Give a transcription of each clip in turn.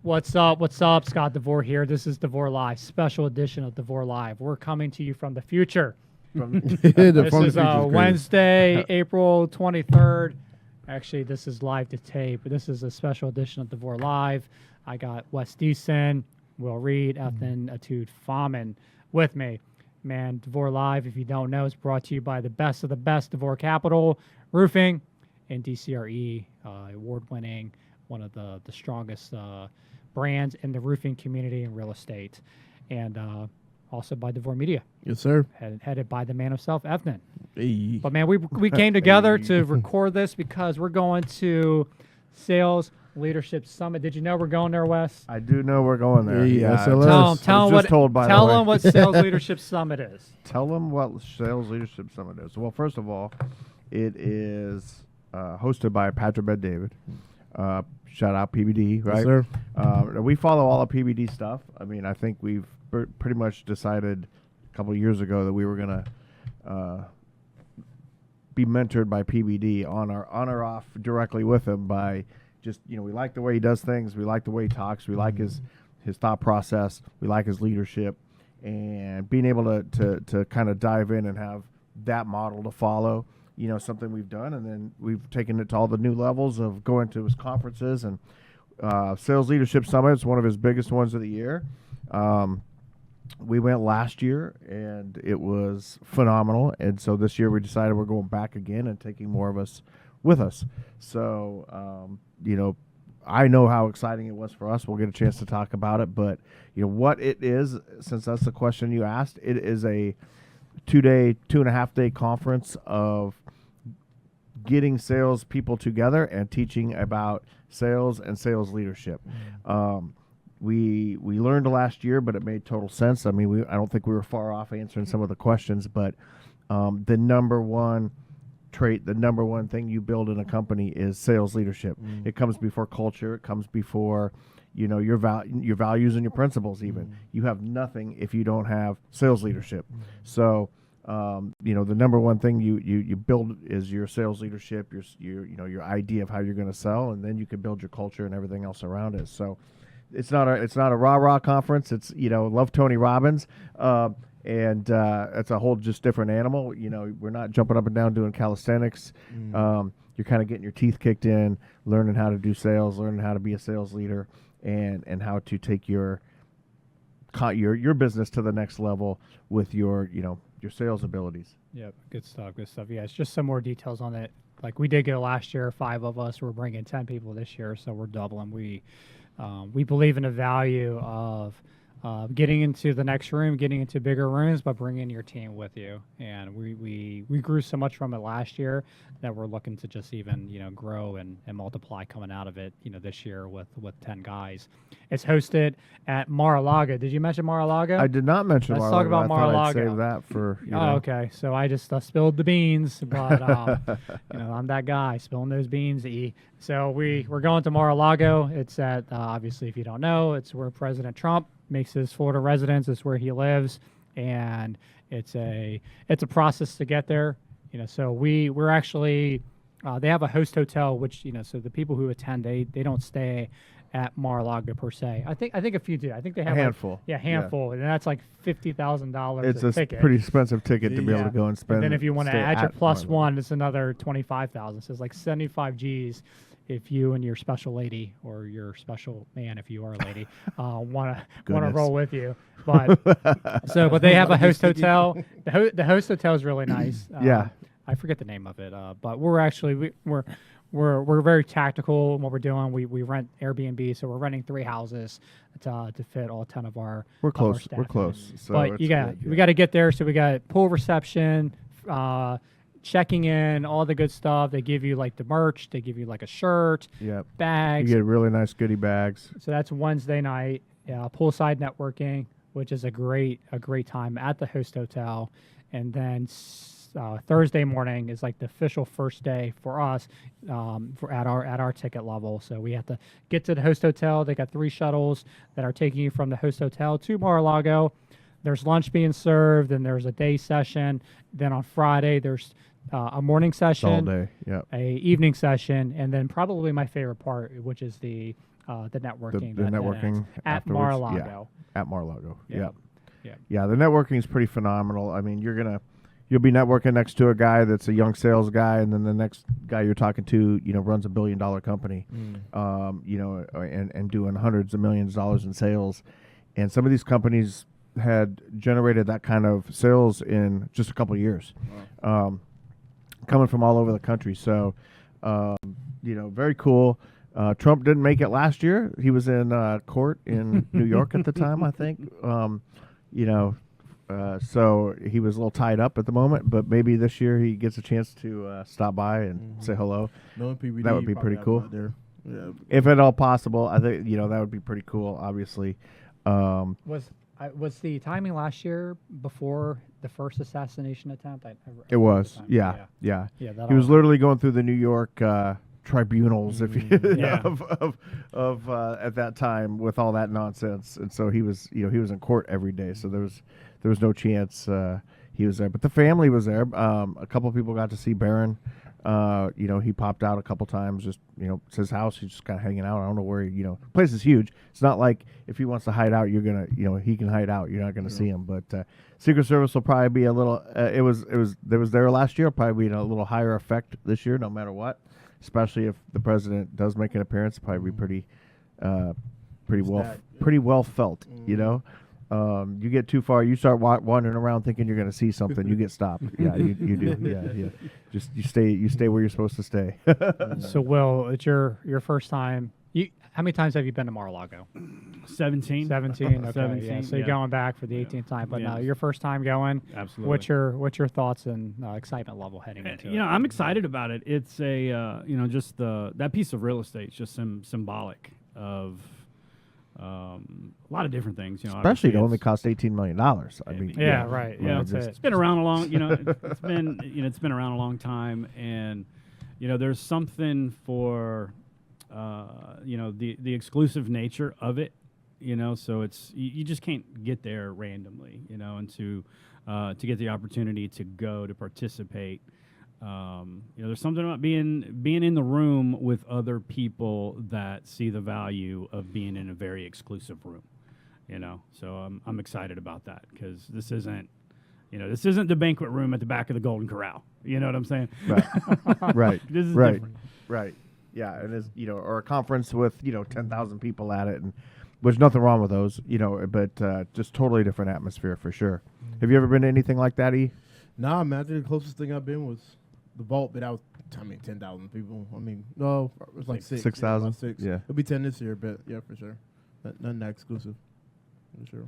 What's up? What's up? Scott DeVore here. This is DeVore Live, special edition of DeVore Live. We're coming to you from the future. This is Wednesday, April 23rd. Actually, this is live to tape. This is a special edition of DeVore Live. I got Wes Deason, Will Reed, Ethan Atud Faman with me. Man, DeVore Live, if you don't know, is brought to you by the best of the best, DeVore Capital, Roofing, and DCRE, award-winning, one of the strongest brands in the roofing community and real estate. And also by DeVore Media. Yes, sir. Headed by the man himself, Ethan. Hey. But, man, we came together to record this because we're going to Sales Leadership Summit. Did you know we're going there, Wes? I do know we're going there. Yeah. Tell them what Sales Leadership Summit is. Tell them what Sales Leadership Summit is. Well, first of all, it is hosted by Patrick Bet-David. Shout out PBD, right? Yes, sir. We follow all the PBD stuff. I mean, I think we've pretty much decided a couple of years ago that we were going to be mentored by PBD on or off directly with him by just, we like the way he does things. We like the way he talks. We like his thought process. We like his leadership. And being able to kind of dive in and have that model to follow, something we've done. And then we've taken it to all the new levels of going to his conferences. And Sales Leadership Summit is one of his biggest ones of the year. We went last year, and it was phenomenal. And so this year we decided we're going back again and taking more of us with us. So, I know how exciting it was for us. We'll get a chance to talk about it. But, what it is, since that's the question you asked, it is a 2.5 day conference of getting sales people together and teaching about sales and sales leadership. We learned last year, but it made total sense. I mean, I don't think we were far off answering some of the questions, but the number one trait, the number one thing you build in a company is sales leadership. It comes before culture. It comes before, your values and your principles even. You have nothing if you don't have sales leadership. So, the number one thing you build is your sales leadership, your idea of how you're going to sell, and then you can build your culture and everything else around it. So it's not a rah-rah conference. It's, love Tony Robbins. And it's a whole just different animal. We're not jumping up and down doing calisthenics. You're kind of getting your teeth kicked in, learning how to do sales, learning how to be a sales leader, and how to take your business to the next level with your sales abilities. Yep, good stuff. Yeah, it's just some more details on it. Like we did go last year, 5 of us. We're bringing 10 people this year, so we're doubling. We believe in the value of getting into the next room, getting into bigger rooms, but bringing your team with you. And we grew so much from it last year that we're looking to just even, grow and multiply coming out of it, this year with 10 guys. It's hosted at Mar-a-Lago. Did you mention Mar-a-Lago? I did not mention Let's Mar-a-Lago. talk about Mar-a-Lago. I'd save that for, okay. So I just spilled the beans, but, I'm that guy spilling those beans. So we're going to Mar-a-Lago. It's at, obviously, if you don't know, it's where President Trump makes his Florida residence. It's where he lives, and it's a process to get there. So we're actually they have a host hotel, which so the people who attend they don't stay at Mar-a-Lago per se. I think a few do. I think they have a handful. Handful, and that's like $50,000. It's a a ticket. Pretty expensive ticket to be able to go and spend. And then if you want to add your plus Mar-a-Lago. one, it's another $25,000. So it's like 75 G's. If you and your special lady or your special man, if you are a lady, want to roll with you, but they have a host hotel. The host hotel is really nice. I forget the name of it, but we're actually we're very tactical in what we're doing. We rent Airbnb, so we're renting 3 houses to fit all 10 of our. We're close. Staff. We're close. So but we got to get there. So we got pool reception. Checking in, all the good stuff. They give you like the merch. They give you like a shirt, bags. You get really nice goodie bags. So that's Wednesday night. Poolside networking, which is a great time at the host hotel. And then Thursday morning is like the official first day for us at our ticket level. So we have to get to the host hotel. They got 3 shuttles that are taking you from the host hotel to Mar-a-Lago. There's lunch being served, and there's a day session. Then on Friday, there's a morning session, all day, a evening session, and then probably my favorite part, which is the the networking. The networking at afterwards. Mar-a-Lago. Yeah, at Mar-a-Lago. Yeah. Yeah, the networking is pretty phenomenal. I mean, you'll be networking next to a guy that's a young sales guy, and then the next guy you're talking to, runs $1 billion company, and doing hundreds of millions of dollars in sales. And some of these companies had generated that kind of sales in just a couple of years, coming from all over the country. So, very cool. Trump didn't make it last year. He was in court in New York at the time, I think. So he was a little tied up at the moment, but maybe this year he gets a chance to stop by and say hello. Knowing PBD, that would be pretty cool. There. Yeah. If at all possible, I think that would be pretty cool. Obviously, was the timing last year before the first assassination attempt? It was. Yeah. He was literally going through the New York tribunals, if you of at that time with all that nonsense, and so he was in court every day. So there was no chance he was there, but the family was there. A couple of people got to see Barron. He popped out a couple times. Just it's his house. He's just kind of hanging out. I don't know where the place is huge. It's not like if he wants to hide out, you're gonna he can hide out. You're not gonna see him. But Secret Service will probably be a little. It was there last year. Probably be a little higher effect this year, no matter what. Especially if the president does make an appearance, it'll probably be pretty well felt. You get too far, you start wandering around thinking you're going to see something, you get stopped. Yeah, you do. Yeah. Just you stay where you're supposed to stay. So, Will, it's your first time. How many times have you been to Mar-a-Lago? 17. 17. Okay. 17, yeah. So you're going back for the 18th time, but no, your first time going. Absolutely. What's your thoughts and excitement level heading into it? I'm excited about it. It's just that piece of real estate is just symbolic of a lot of different things. Especially it only cost $18 million. I mean, right. Yeah, it's been around a long. It's been around a long time, and there's something for. The exclusive nature of it, so it's you just can't get there randomly, and to get the opportunity to go to participate, there's something about being in the room with other people that see the value of being in a very exclusive room, so I'm excited about that because this isn't the banquet room at the back of the Golden Corral, you know what I'm saying? Right. This is different. Right. Yeah, it is, or a conference with, 10,000 people at it, and there's nothing wrong with those, but just totally different atmosphere for sure. Have you ever been to anything like that, E? Nah, man, I think the closest thing I've been was the Vault, but that was, 10,000 people. No, it was like 6,000? 6. Yeah. It'll be 10 this year, but yeah, for sure. Nothing that exclusive, for sure.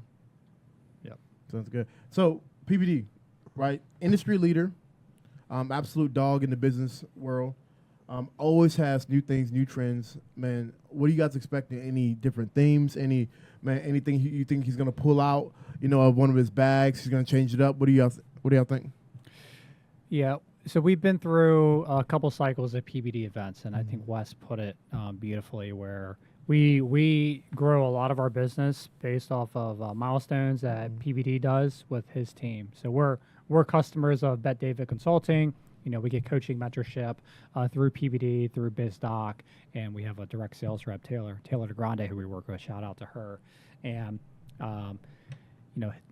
Yeah. Sounds good. So, PBD, right? Industry leader, absolute dog in the business world. Always has new things, new trends. Man, what are you guys expecting? Any different themes? Anything you think he's gonna pull out? Of one of his bags, he's gonna change it up. What do y'all think? Yeah. So we've been through a couple cycles of PBD events, and I think Wes put it beautifully, where we grow a lot of our business based off of milestones that PBD does with his team. So we're customers of Bet David Consulting. We get coaching mentorship through PBD, through BizDoc, and we have a direct sales rep, Taylor DeGrande, who we work with. Shout out to her. And,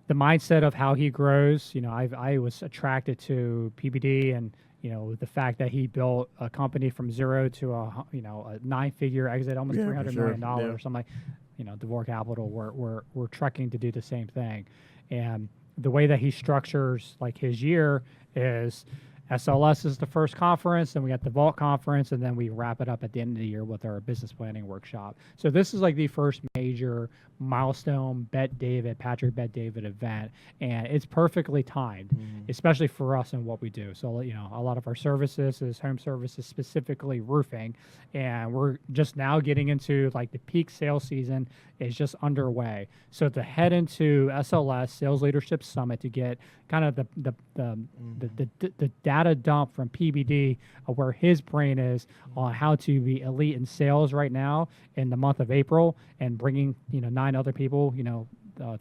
the mindset of how he grows, I was attracted to PBD and, the fact that he built a company from zero to a 9-figure exit, almost $300 million or something like, DeVore Capital, we're trekking to do the same thing. And the way that he structures like his year is SLS is the first conference, then we got the Vault conference, and then we wrap it up at the end of the year with our business planning workshop. So this is like the first major milestone Patrick Bet David event, and it's perfectly timed, especially for us and what we do. So a lot of our services is home services, specifically roofing, and we're just now getting into like the peak sales season is just underway. So to head into SLS Sales Leadership Summit to get kind of the data dump from PBD of where his brain is on how to be elite in sales right now in the month of April, and bringing 9 other people,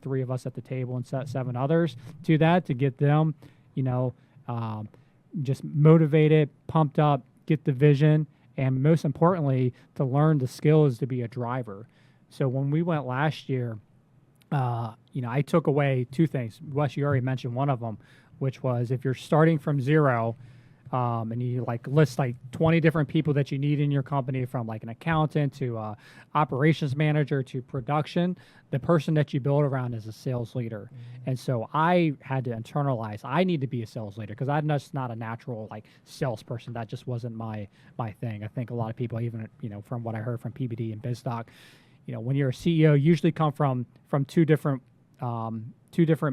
3 of us at the table and 7 others to that, to get them just motivated, pumped up, get the vision, and most importantly, to learn the skills to be a driver. So when we went last year, I took away two things. Wes, you already mentioned one of them, which was if you're starting from zero, and you like list like 20 different people that you need in your company, from like an accountant to operations manager to production, the person that you build around is a sales leader. And so I had to internalize, I need to be a sales leader, because I'm just not a natural like salesperson. That just wasn't my thing. I think a lot of people, even from what I heard from PBD and BizDoc, when you're a CEO, usually come from two different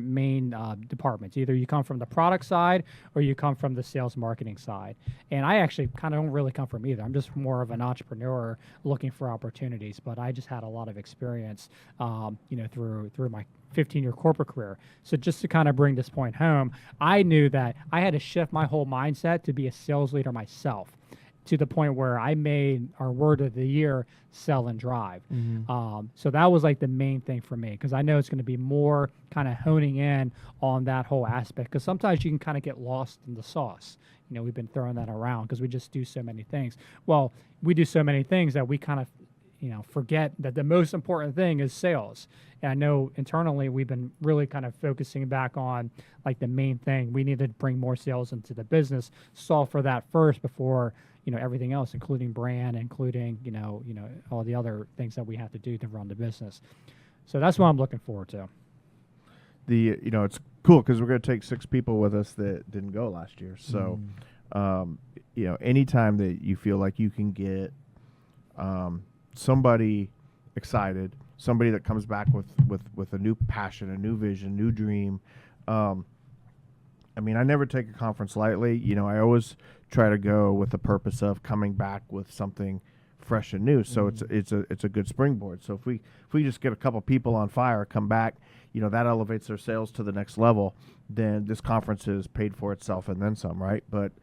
main departments. Either you come from the product side or you come from the sales marketing side. And I actually kind of don't really come from either. I'm just more of an entrepreneur looking for opportunities. But I just had a lot of experience, through my 15-year corporate career. So just to kind of bring this point home, I knew that I had to shift my whole mindset to be a sales leader myself, to the point where I made our word of the year sell and drive. So that was like the main thing for me, because I know it's going to be more kind of honing in on that whole aspect, because sometimes you can kind of get lost in the sauce. We've been throwing that around because we just do so many things. Well, we do so many things that we kind of forget that the most important thing is sales. And I know internally we've been really kind of focusing back on like the main thing. We need to bring more sales into the business, solve for that first before everything else, including brand, including all the other things that we have to do to run the business. So that's what I'm looking forward to. It's cool because we're going to take 6 people with us that didn't go last year. So, anytime that you feel like you can get somebody excited, somebody that comes back with a new passion, a new vision, new dream. I never take a conference lightly. I always try to go with the purpose of coming back with something fresh and new. So it's a good springboard. So if we just get a couple people on fire, come back, that elevates their sales to the next level, then this conference is paid for itself and then some, right? But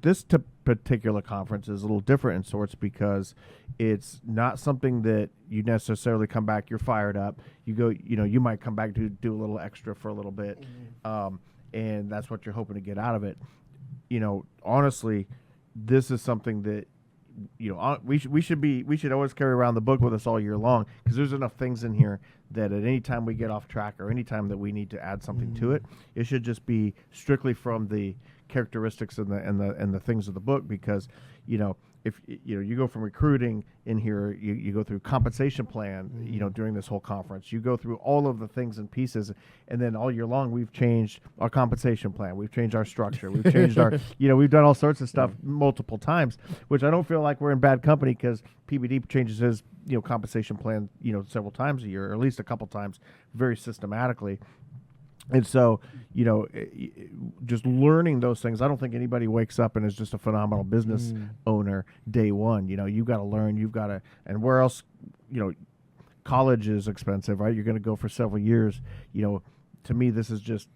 this particular conference is a little different in sorts, because it's not something that you necessarily come back, you're fired up. You go, you might come back to do a little extra for a little bit. And that's what you're hoping to get out of it. Honestly, this is something that, we should always carry around the book with us all year long, because there's enough things in here that at any time we get off track or any time that we need to add something to it, it should just be strictly from the characteristics and the things of the book. Because if you go from recruiting in here, you go through compensation plan, during this whole conference, you go through all of the things and pieces, and then all year long we've changed our compensation plan, we've changed our structure, we've changed our, we've done all sorts of stuff multiple times, which I don't feel like we're in bad company, because PBD changes his compensation plan several times a year, or at least a couple times, very systematically. And so, just learning those things, I don't think anybody wakes up and is just a phenomenal business owner day one. You've got to learn, and where else, college is expensive, right? You're going to go for several years. To me, this is just,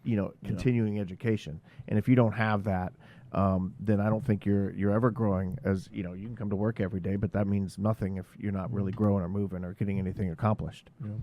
continuing education. And if you don't have that, then I don't think you're ever growing. As you can come to work every day, but that means nothing if you're not really growing or moving or getting anything accomplished. Yeah.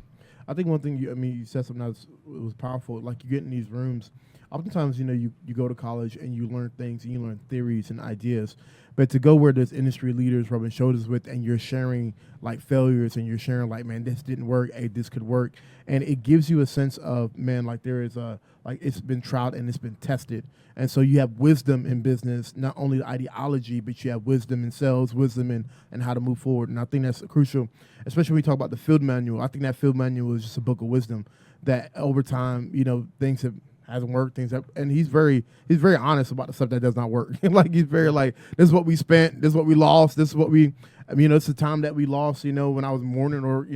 I think one thing you said something that was powerful. Like, you get in these rooms, oftentimes you go to college and you learn things and you learn theories and ideas, but to go where there's industry leaders rubbing shoulders with, and you're sharing like failures, and you're sharing like, man, this didn't work, hey, this could work, and it gives you a sense of, man, like there is it's been tried and it's been tested. And so you have wisdom in business, not only the ideology, but you have wisdom in sales, wisdom in how to move forward. And I think that's crucial, especially when we talk about the field manual. I think that field manual is just a book of wisdom that over time, things hasn't worked, and he's very honest about the stuff that does not work. Like, he's very like, this is what we spent, this is what we lost, this is what it's the time that we lost, when I was mourning, or,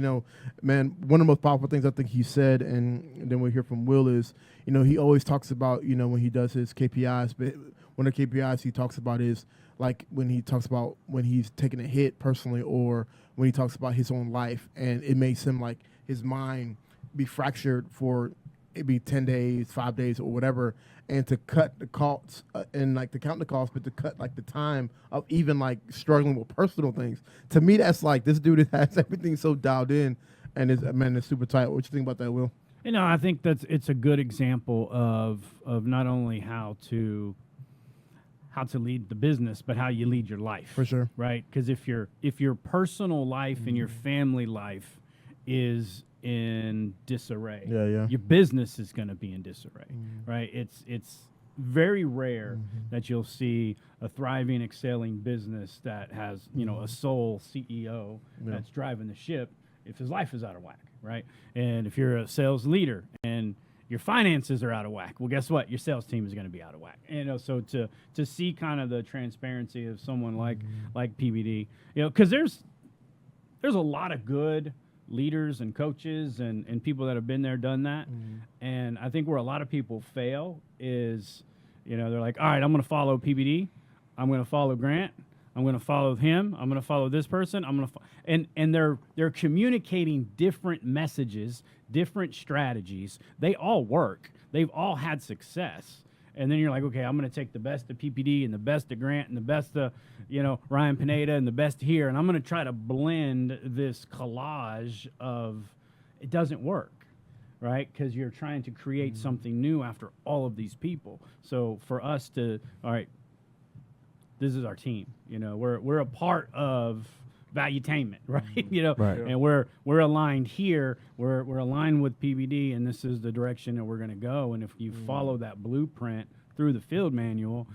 man, one of the most powerful things I think he said, and then we'll hear from Will, is, he always talks about, when he does his KPIs, but one of the KPIs he talks about is like when he talks about when he's taking a hit personally, or when he talks about his own life, and it makes him like his mind be fractured for it'd be 10 days, 5 days, or whatever, and to cut the costs and like to count the costs, but to cut like the time of even like struggling with personal things. To me, that's like, this dude has everything so dialed in, and it's super tight. What you think about that, Will? I think it's a good example of not only how to how to lead the business, but how you lead your life. For sure. Right? Because if your personal life and your family life is in disarray, your business is going to be in disarray. Right? It's very rare that you'll see a thriving, excelling business that has, a sole CEO that's driving the ship if his life is out of whack, right? And if you're a sales leader and your finances are out of whack, well, guess what? Your sales team is going to be out of whack. So to see kind of the transparency of someone like PBD, because there's a lot of good leaders and coaches and people that have been there, done that. And I think where a lot of people fail is, they're like, all right, I'm going to follow PBD. I'm going to follow Grant. I'm going to follow him. I'm going to follow this person. I'm going to, and they're communicating different messages, different strategies. They all work. They've all had success. And then you're like, okay, I'm going to take the best of PPD and the best of Grant and the best of, Ryan Pineda and the best here. And I'm going to try to blend this collage of, it doesn't work, right? Because you're trying to create something new after all of these people. So for us to, all right, this is our team. We're a part of valuetainment, right? Right. And we're aligned here. We're aligned with PBD, and this is the direction that we're going to go. And if you follow that blueprint through the field manual,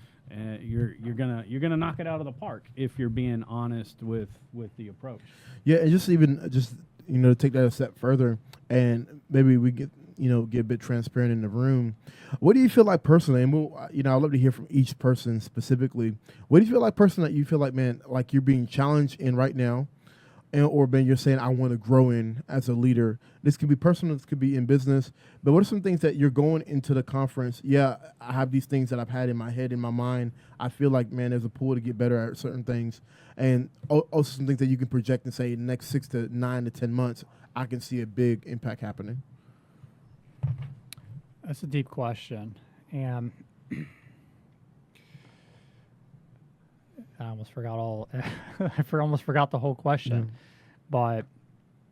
you're gonna knock it out of the park if you're being honest with the approach. Yeah, and just to take that a step further, and maybe we get a bit transparent in the room. What do you feel like personally? And I'd love to hear from each person specifically. What do you feel like personally that you feel like, man, like you're being challenged in right now, or man, you're saying I want to grow in as a leader? This could be personal, this could be in business. But what are some things that you're going into the conference? Yeah, I have these things that I've had in my head, in my mind. I feel like, man, there's a pull to get better at certain things, and also some things that you can project and say in the next 6 to 9 to 10 months, I can see a big impact happening. That's a deep question, and I almost forgot almost forgot the whole question. But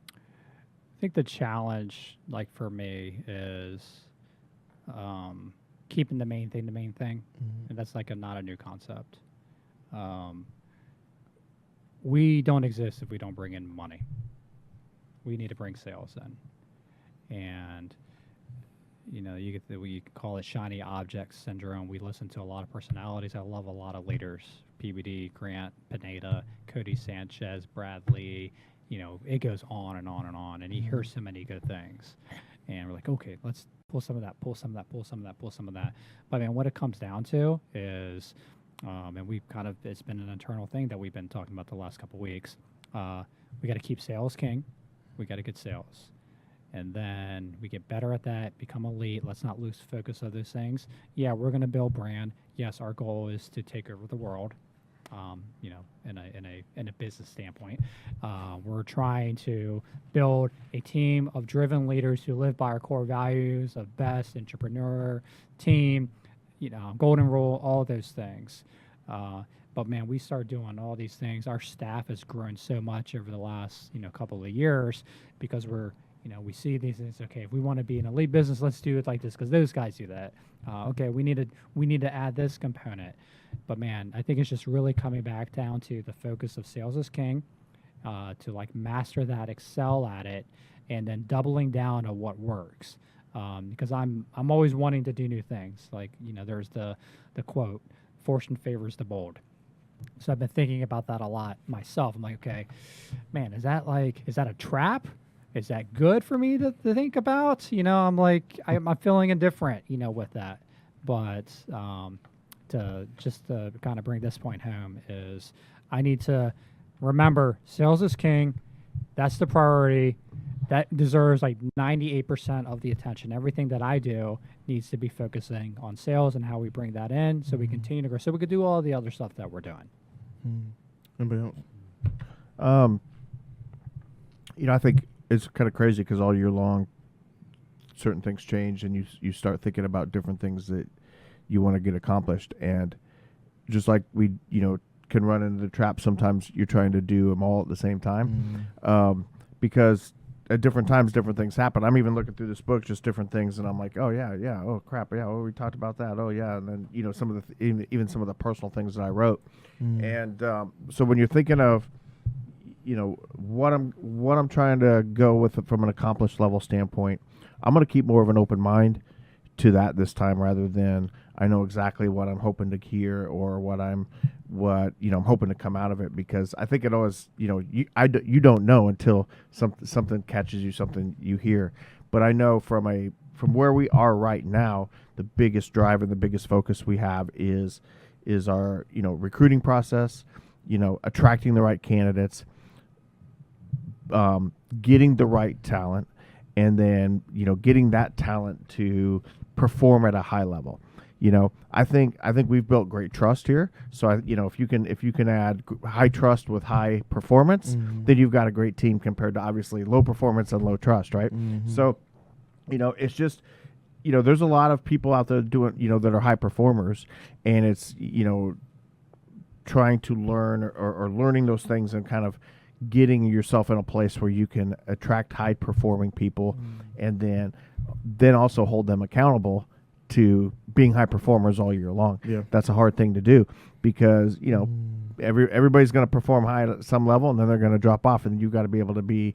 I think the challenge, like for me, is keeping the main thing, and that's like not a new concept. We don't exist if we don't bring in money. We need to bring sales in, and we call it shiny object syndrome. We listen to a lot of personalities. I love a lot of leaders: PBD, Grant, Pineda, Cody Sanchez, Bradley. It goes on and on and on. And you hear so many good things, and we're like, okay, let's pull some of that, pull some of that, pull some of that, pull some of that. But man, what it comes down to is, and it's been an internal thing that we've been talking about the last couple of weeks. We got to keep sales king. We got to get sales. And then we get better at that, become elite. Let's not lose focus of those things. Yeah, we're going to build brand. Yes, our goal is to take over the world. In a business standpoint, we're trying to build a team of driven leaders who live by our core values of best, entrepreneur, team, golden rule, all those things. But man, we start doing all these things. Our staff has grown so much over the last couple of years because we see these things. Okay, if we want to be an elite business, let's do it like this because those guys do that. Okay, we need to add this component. But man, I think it's just really coming back down to the focus of sales is king, to like master that, excel at it, and then doubling down on what works. Because I'm always wanting to do new things. Like there's the quote, "Fortune favors the bold." So I've been thinking about that a lot myself. I'm like, okay, man, is that a trap? Is that good for me to think about? I'm like, I'm feeling indifferent, with that. But to kind of bring this point home is I need to remember sales is king. That's the priority. That deserves like 98% of the attention. Everything that I do needs to be focusing on sales and how we bring that in so we continue to grow. So we could do all the other stuff that we're doing. Anybody else? I think it's kind of crazy because all year long, certain things change, and you start thinking about different things that you want to get accomplished. And just like we, can run into the trap sometimes, you're trying to do them all at the same time, because at different times, different things happen. I'm even looking through this book, just different things, and I'm like, oh yeah, oh crap, yeah, oh we talked about that, oh yeah, and then some of the even some of the personal things that I wrote, and so when you're thinking of, what I'm trying to go with from an accomplished level standpoint, I'm going to keep more of an open mind to that this time, rather than I know exactly what I'm hoping to hear or what I'm hoping to come out of it, because I think it always, you don't know until something catches you, something you hear. But I know from where we are right now, the biggest drive and the biggest focus we have is our recruiting process, attracting the right candidates, getting the right talent, and then getting that talent to perform at a high level. I think we've built great trust here. So if you can add high trust with high performance, then you've got a great team compared to obviously low performance and low trust, right? So, it's just, there's a lot of people out there doing, that are high performers, and it's, trying to learn or learning those things and kind of getting yourself in a place where you can attract high performing people, and then also hold them accountable to being high performers all year long. Yeah. That's a hard thing to do, because everybody's going to perform high at some level, and then they're going to drop off, and you've got to be able to be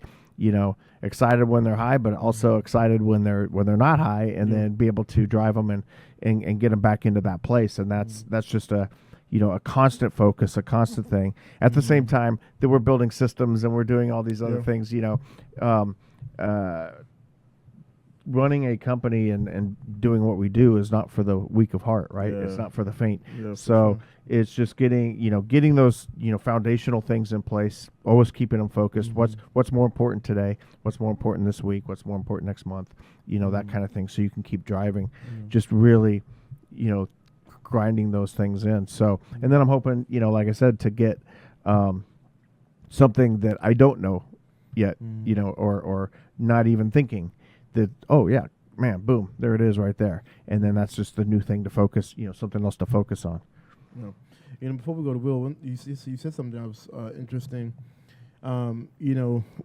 excited when they're high, but also excited when they're not high, and then be able to drive them and get them back into that place. And that's just a constant focus, a constant thing. At the same time that we're building systems and we're doing all these other things, running a company and doing what we do is not for the weak of heart, right? It's not for the faint. Yeah, so it's just getting those, foundational things in place, always keeping them focused. What's more important today? What's more important this week? What's more important next month? That kind of thing. So you can keep driving, just really, grinding those things in. So, and then I'm hoping, like I said, to get something that I don't know yet, or not even thinking that, oh yeah, man, boom, there it is right there. And then that's just the new thing to focus, something else to focus on. Before we go to Will, you said something that was interesting. When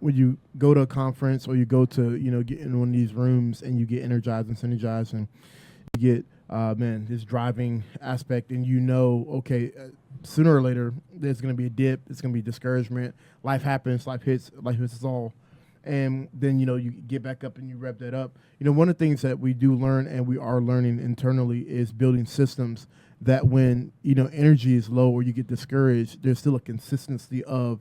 you go to a conference or you go to, get in one of these rooms and you get energized and synergized, and you get, this driving aspect, and okay, sooner or later there's going to be a dip, it's going to be discouragement, life happens, life hits us all. And then, you get back up and you rev that up. One of the things that we do learn, and we are learning internally, is building systems that when, energy is low or you get discouraged, there's still a consistency of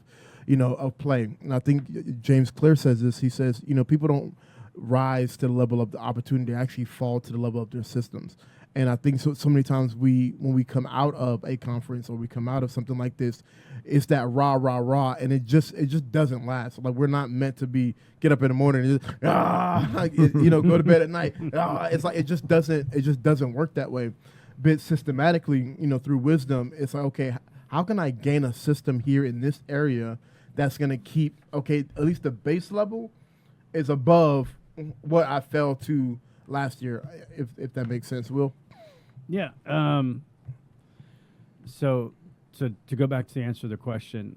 play. And I think James Clear says this. He says, people don't rise to the level of the opportunity, they actually fall to the level of their systems. And I think so many times when we come out of a conference or we come out of something like this, it's that rah, and it just doesn't last. Like, we're not meant to get up in the morning and just, go to bed at night. It's like it just doesn't work that way. But systematically, through wisdom, it's like, okay, how can I gain a system here in this area that's going to keep, okay, at least the base level is above what I fell to last year, if that makes sense, Will? Yeah. So to go back to the answer to the question,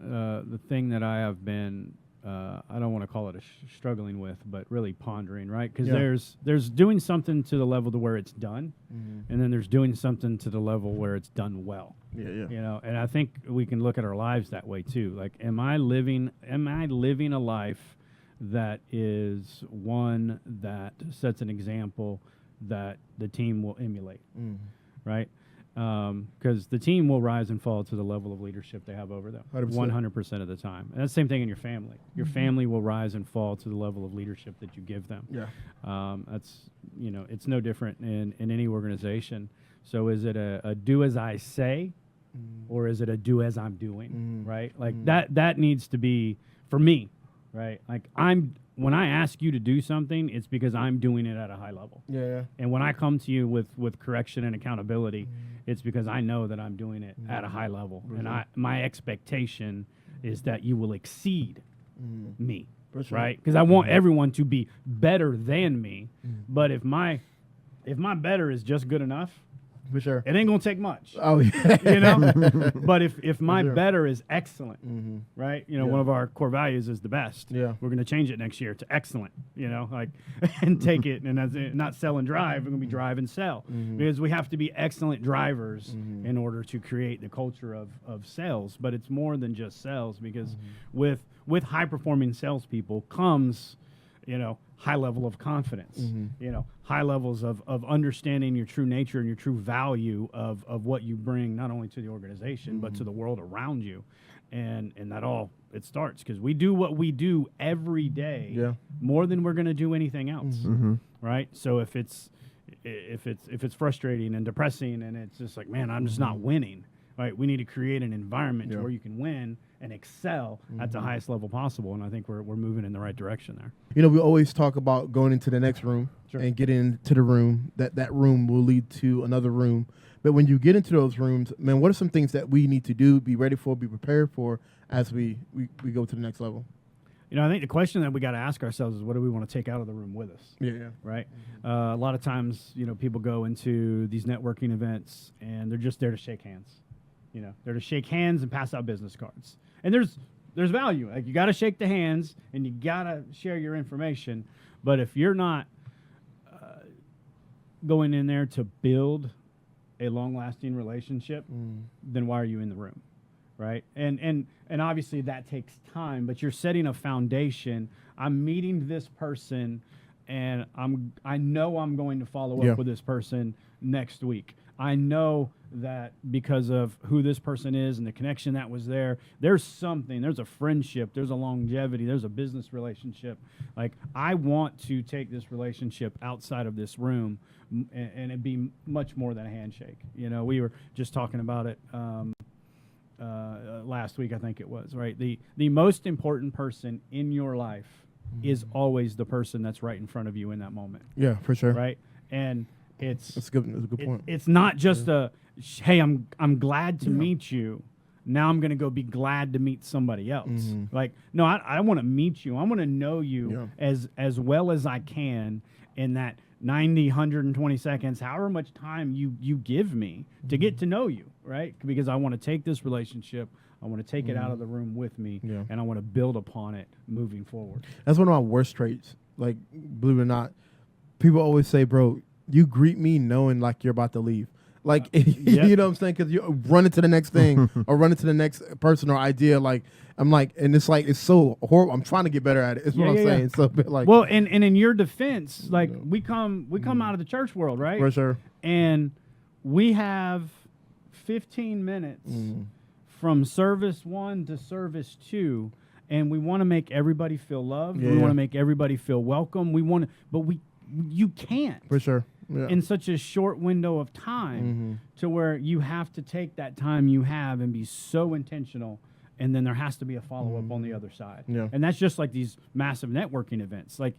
the thing that I have been, I don't want to call it struggling with, but really pondering, right? Because there's doing something to the level to where it's done, and then there's doing something to the level where it's done well. Yeah. And I think we can look at our lives that way too. Like, am I living a life that is one that sets an example that the team will emulate, right? Because the team will rise and fall to the level of leadership they have over them 100% of the time. And that's the same thing in your family. Your family will rise and fall to the level of leadership that you give them. That's, it's no different in any organization. So is it a do as I say, or is it a do as I'm doing, right? Like that needs to be, for me, right? Like, when I ask you to do something, it's because I'm doing it at a high level. Yeah. And when I come to you with correction and accountability, it's because I know that I'm doing it at a high level. And my expectation is that you will exceed me, right? Because I want everyone to be better than me. But if my better is just good enough, For sure. It ain't gonna take much. Oh yeah. You know, but if my sure. better is excellent, right? You know, Yeah. one of our core values is the best. Yeah. We're gonna change it next year to excellent. You know, like, and take it, and as not sell and drive, we're gonna be drive and sell, because we have to be excellent drivers in order to create the culture of sales. But it's more than just sales, because with high performing salespeople comes, you know, high level of confidence, you know, high levels of understanding your true nature and your true value of what you bring, not only to the organization, but to the world around you. And that all, it starts because we do what we do every day more than we're going to do anything else. Right. So if it's frustrating and depressing and it's just like, man, I'm just not winning. Right. We need to create an environment to where you can win and excel at the highest level possible. And I think we're moving in the right direction there. You know, we always talk about going into the next room and getting into the room. That room will lead to another room. But when you get into those rooms, man, what are some things that we need to do, be ready for, be prepared for as we go to the next level? You know, I think the question that we got to ask ourselves is, what do we want to take out of the room with us? Yeah. Right. A lot of times, you know, people go into these networking events and they're just there to shake hands. You know, they're to shake hands and pass out business cards. And there's value. Like, you got to shake the hands and you got to share your information. But if you're not going in there to build a long-lasting relationship, then why are you in the room, right? And obviously that takes time, but you're setting a foundation. I'm meeting this person, and I know I'm going to follow up with this person next week. I know that because of who this person is and the connection that was there, there's a friendship, there's a longevity, there's a business relationship. Like, I want to take this relationship outside of this room and it be much more than a handshake. You know, we were just talking about it last week, I think it was, right? The most important person in your life is always the person that's right in front of you in that moment. Yeah, for sure. Right? And that's a good point. It's not just hey, I'm glad to meet you. Now I'm going to go be glad to meet somebody else. Like, no, I want to meet you. I want to know you as well as I can in that 90, 120 seconds, however much time you give me to get to know you, right? Because I want to take this relationship, I want to take it out of the room with me, and I want to build upon it moving forward. That's one of my worst traits. Like, believe it or not, people always say, bro, you greet me knowing like you're about to leave. Like, you know what I'm saying? Because you run into the next thing or run into the next person or idea. Like, I'm like, and it's like, it's so horrible. I'm trying to get better at it. It's what I'm saying. So, like, well, and in your defense, like, we come out of the church world, right? For sure. And we have 15 minutes from service 1 to service 2, and we want to make everybody feel loved. We want to make everybody feel welcome. You can't. For sure. In such a short window of time to where you have to take that time you have and be so intentional, and then there has to be a follow-up on the other side. And that's just like these massive networking events. Like,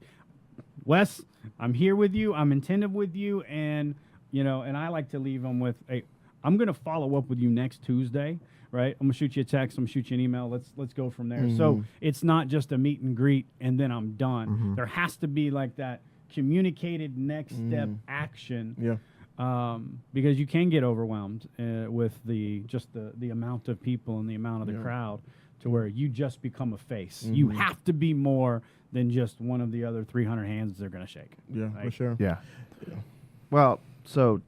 Wes, I'm here with you, I'm attentive with you, and, you know, and I like to leave them with, hey, I'm going to follow up with you next Tuesday, right? I'm going to shoot you a text, I'm going to shoot you an email, let's go from there. So it's not just a meet and greet and then I'm done. There has to be like that communicated next step action, because you can get overwhelmed with the amount of people and the amount of the crowd, to where you just become a face. You have to be more than just one of the other 300 hands they're going to shake. For sure. Well, so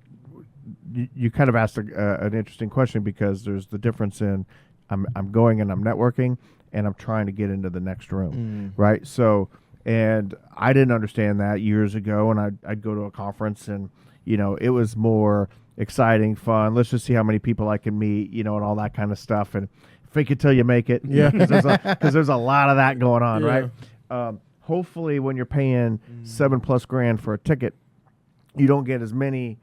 you kind of asked an interesting question, because there's the difference in I'm going and I'm networking and I'm trying to get into the next room, right? So. And I didn't understand that years ago, and I'd go to a conference, and, you know, it was more exciting, fun. Let's just see how many people I can meet, you know, and all that kind of stuff. And fake it till you make it. Because there's a lot of that going on, right? Hopefully when you're paying $7+ grand for a ticket, you don't get as many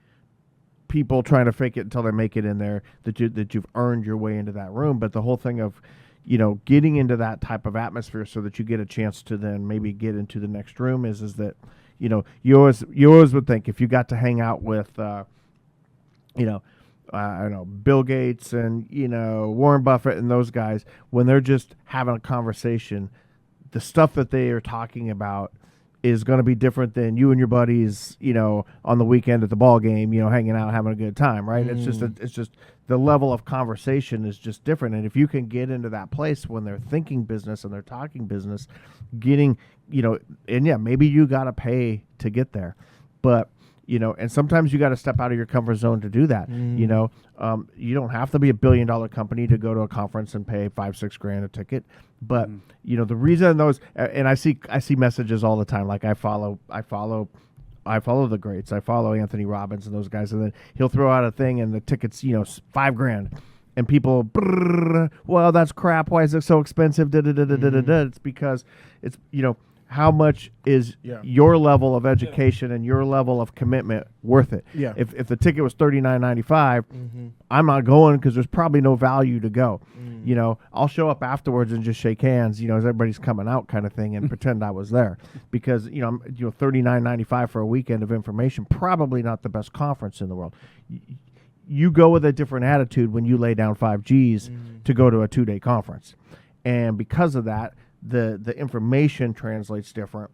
people trying to fake it until they make it in there, that you've earned your way into that room. But the whole thing of, you know, getting into that type of atmosphere so that you get a chance to then maybe get into the next room is that, you know, you always would think if you got to hang out with, you know, I don't know, Bill Gates and, you know, Warren Buffett and those guys, when they're just having a conversation, the stuff that they are talking about is going to be different than you and your buddies, on the weekend at the ball game, hanging out, having a good time, right? It's just the level of conversation is just different. And if you can get into that place when they're thinking business and they're talking business, getting, and yeah, maybe you got to pay to get there, but and sometimes you got to step out of your comfort zone to do that. You don't have to be $1 billion company to go to a conference and pay $5-6 grand a ticket. But the reason those, and I see messages all the time. Like I follow the greats. I follow Anthony Robbins and those guys, and then he'll throw out a thing and the ticket's $5 grand, and people, well, that's crap. Why is it so expensive? It's because it's how much is your level of education and your level of commitment worth it? Yeah. If the ticket was $39.95, I'm not going because there's probably no value to go. I'll show up afterwards and just shake hands, as everybody's coming out kind of thing, and pretend I was there because I'm $39.95 for a weekend of information. Probably not the best conference in the world. You go with a different attitude when you lay down 5 G's to go to a 2-day conference, and because of that, the information translates different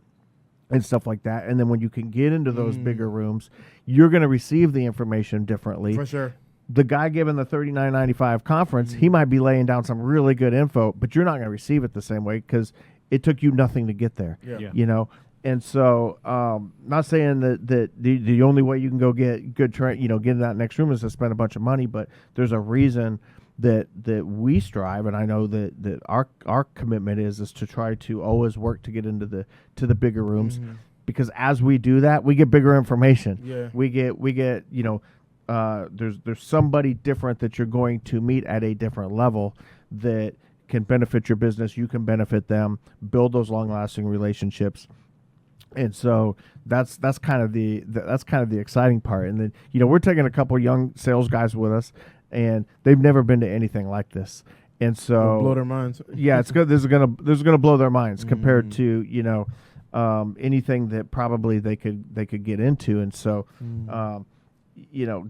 and stuff like that. And then when you can get into those bigger rooms, you're going to receive the information differently. For sure. The guy giving the $39.95 conference, he might be laying down some really good info, but you're not going to receive it the same way because it took you nothing to get there. Yeah. And so, not saying that the only way you can go get good get in that next room is to spend a bunch of money, but there's a reason that we strive, and I know that our commitment is to try to always work to get into the bigger rooms, because as we do that, we get bigger information. Yeah. We get there's somebody different that you're going to meet at a different level that can benefit your business. You can benefit them, build those long lasting relationships. And so that's kind of the exciting part. And then we're taking a couple young sales guys with us, and they've never been to anything like this, and so It'll blow their minds. Yeah, it's good. This is gonna blow their minds compared to anything that probably they could get into, and so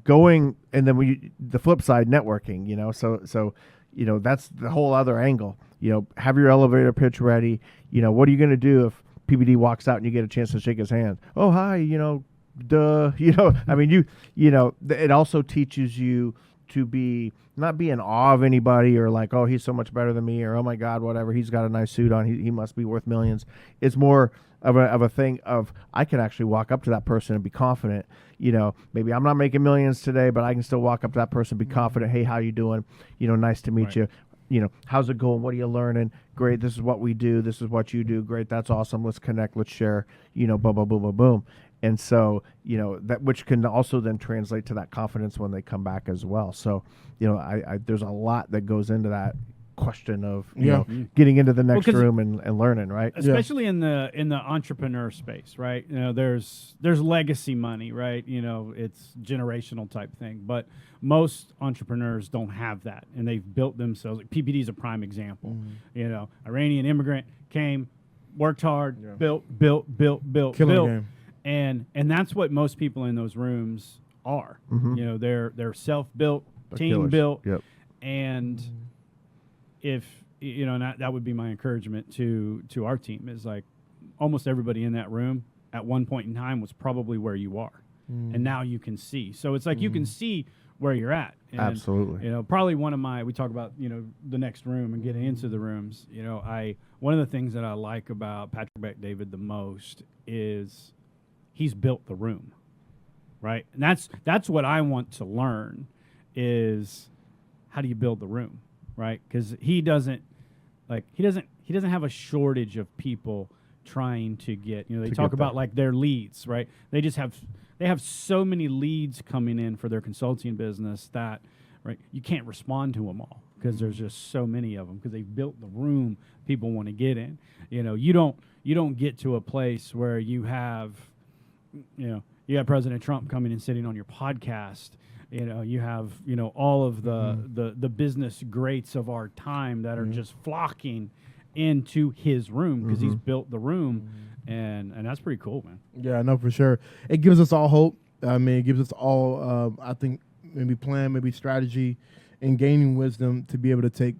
going, and then the flip side, networking. So that's the whole other angle. Have your elevator pitch ready. What are you gonna do if PBD walks out and you get a chance to shake his hand? Oh, hi. Duh. I mean, it also teaches you to not be in awe of anybody, or like, oh, he's so much better than me, or oh my God, whatever, he's got a nice suit on, he must be worth millions. It's more of a thing of, I can actually walk up to that person and be confident. Maybe I'm not making millions today, but I can still walk up to that person and be confident. Hey, how you doing? Nice to meet you. How's it going? What are you learning? Great. This is what we do. This is what you do. Great. That's awesome. Let's connect. Let's share. Boom, boom, boom, boom, boom. And so, that which can also then translate to that confidence when they come back as well. So, I there's a lot that goes into that question of getting into the next room and learning, right? Especially in the entrepreneur space, right? There's legacy money, right? It's generational type thing, but most entrepreneurs don't have that, and they've built themselves. Like PBD is a prime example. Iranian immigrant came, worked hard, built, Killing the game. And that's what most people in those rooms are. They're self-built, team-built, and if and that would be my encouragement to our team, is like almost everybody in that room at one point in time was probably where you are, and now you can see. So it's like you can see where you're at. And, absolutely. Probably we talk about the next room and getting into the rooms. One of the things that I like about Patrick Bet-David the most is he's built the room, right? And that's what I want to learn, is how do you build the room, right? Because he doesn't have a shortage of people trying to get. They talk about like their leads, right? They have so many leads coming in for their consulting business that, right, you can't respond to them all because there's just so many of them, because they've built the room people want to get in. You don't get to a place where you have you got President Trump coming and sitting on your podcast. You have all of the business greats of our time that are just flocking into his room because he's built the room, and that's pretty cool, man. Yeah, I know for sure. It gives us all hope. I mean, it gives us all, I think, maybe plan, maybe strategy, and gaining wisdom to be able to take,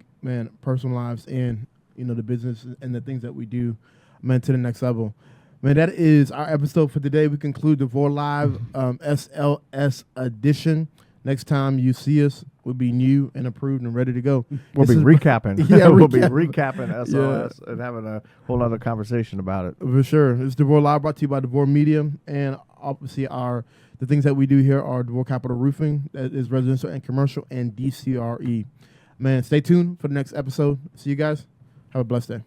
personal lives and, the business and the things that we do, to the next level. Man, that is our episode for today. We conclude DeVore Live SLS edition. Next time you see us, we'll be new and approved and ready to go. We'll This be is- recapping. Yeah, we'll be recapping. recapping SLS and having a whole other conversation about it. For sure. It's DeVore Live, brought to you by DeVore Media. And obviously the things that we do here are DeVore Capital Roofing, that is residential and commercial, and DCRE. Man, stay tuned for the next episode. See you guys. Have a blessed day.